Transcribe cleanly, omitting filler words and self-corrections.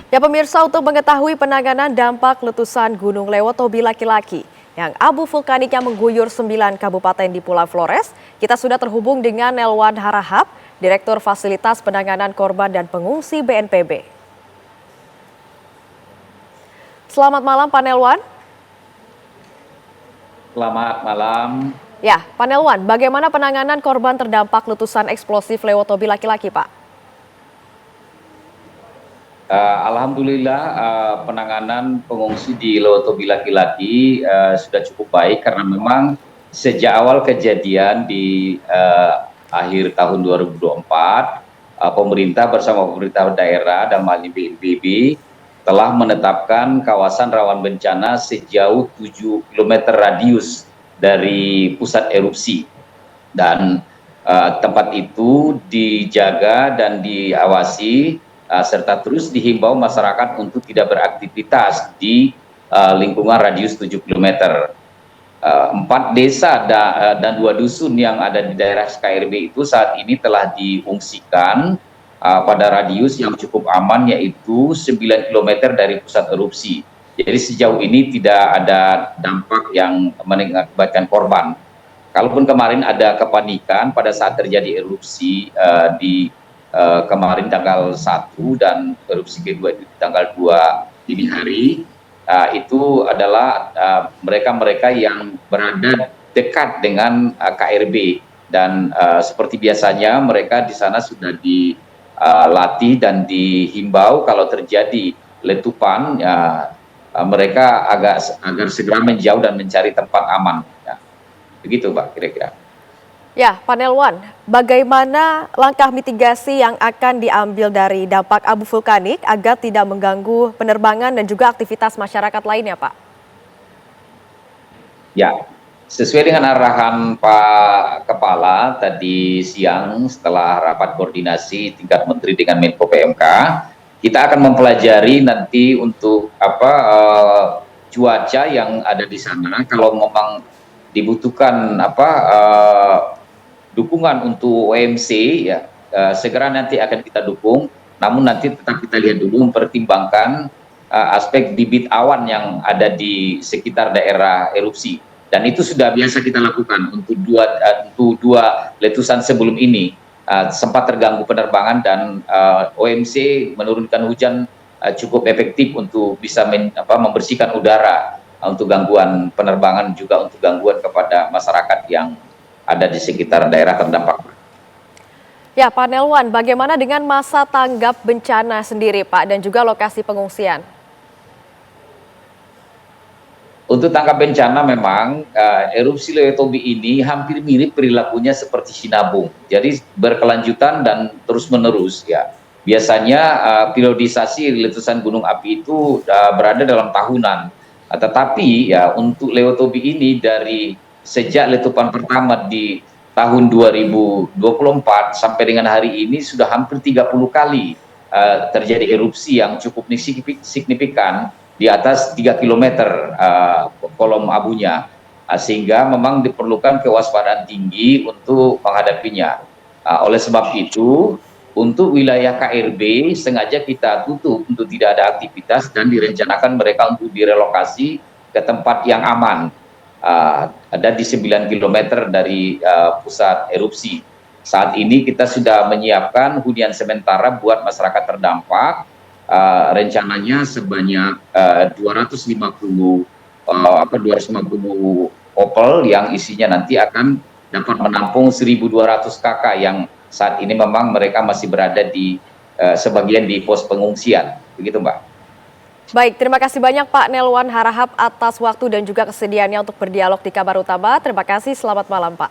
Ya pemirsa, untuk mengetahui penanganan dampak letusan Gunung Lewotobi laki-laki yang abu vulkaniknya mengguyur 9 kabupaten di Pulau Flores, kita sudah terhubung dengan Nelwan Harahap, Direktur Fasilitas Penanganan Korban dan Pengungsi BNPB. Selamat malam Pak Nelwan. Selamat malam. Ya, Pak Nelwan, bagaimana penanganan korban terdampak letusan eksplosif Lewotobi laki-laki, Pak? Alhamdulillah penanganan pengungsi di Lewotobi laki-laki sudah cukup baik karena memang sejak awal kejadian di akhir tahun 2024 pemerintah bersama pemerintah daerah dan BNPB telah menetapkan kawasan rawan bencana sejauh 7 km radius dari pusat erupsi dan tempat itu dijaga dan diawasi serta terus dihimbau masyarakat untuk tidak beraktivitas di lingkungan radius 7 km. 4 desa dan 2 dusun yang ada di daerah KRB itu saat ini telah diungsikan pada radius yang cukup aman, yaitu 9 km dari pusat erupsi. Jadi sejauh ini tidak ada dampak yang mengakibatkan korban. Kalaupun kemarin ada kepanikan pada saat terjadi erupsi di kemarin tanggal 1 dan erupsi kedua di tanggal 2 dini hari, itu adalah mereka-mereka yang berada dekat dengan KRB dan seperti biasanya mereka di sana sudah dilatih dan dihimbau kalau terjadi letupan mereka agar segera menjauh dan mencari tempat aman. Ya. Begitu Pak kira-kira. Ya, Pak Nelwan, bagaimana langkah mitigasi yang akan diambil dari dampak abu vulkanik agar tidak mengganggu penerbangan dan juga aktivitas masyarakat lainnya, Pak? Ya, sesuai dengan arahan Pak Kepala tadi siang setelah rapat koordinasi tingkat Menteri dengan Menko PMK, kita akan mempelajari nanti untuk cuaca yang ada di sana. Kalau memang dibutuhkan dukungan untuk OMC, ya segera nanti akan kita dukung. Namun nanti tetap kita lihat dulu, mempertimbangkan aspek bibit awan yang ada di sekitar daerah erupsi. Dan itu sudah biasa kita lakukan untuk dua letusan sebelum ini. Sempat terganggu penerbangan dan OMC menurunkan hujan cukup efektif untuk bisa membersihkan udara untuk gangguan penerbangan, juga untuk gangguan kepada masyarakat yang ada di sekitar daerah terdampak. Ya, Pak Nelwan, bagaimana dengan masa tanggap bencana sendiri, Pak, dan juga lokasi pengungsian? Untuk tanggap bencana memang erupsi Lewotobi ini hampir mirip perilakunya seperti Sinabung. Jadi berkelanjutan dan terus-menerus ya. Biasanya periodisasi letusan gunung api itu berada dalam tahunan. Tetapi ya untuk Lewotobi ini dari sejak letupan pertama di tahun 2024 sampai dengan hari ini sudah hampir 30 kali terjadi erupsi yang cukup signifikan di atas 3 km kolom abunya, sehingga memang diperlukan kewaspadaan tinggi untuk menghadapinya. Oleh sebab itu, untuk wilayah KRB sengaja kita tutup untuk tidak ada aktivitas dan direncanakan mereka untuk direlokasi ke tempat yang aman. Ada di 9 km dari pusat erupsi. Saat ini kita sudah menyiapkan hunian sementara buat masyarakat terdampak, rencananya sebanyak 250 opel yang isinya nanti akan dapat menampung 1.200 kakak yang saat ini memang mereka masih berada di sebagian di pos pengungsian. Begitu Mbak. Baik, terima kasih banyak Pak Nelwan Harahap atas waktu dan juga kesediaannya untuk berdialog di Kabar Utama. Terima kasih, selamat malam Pak.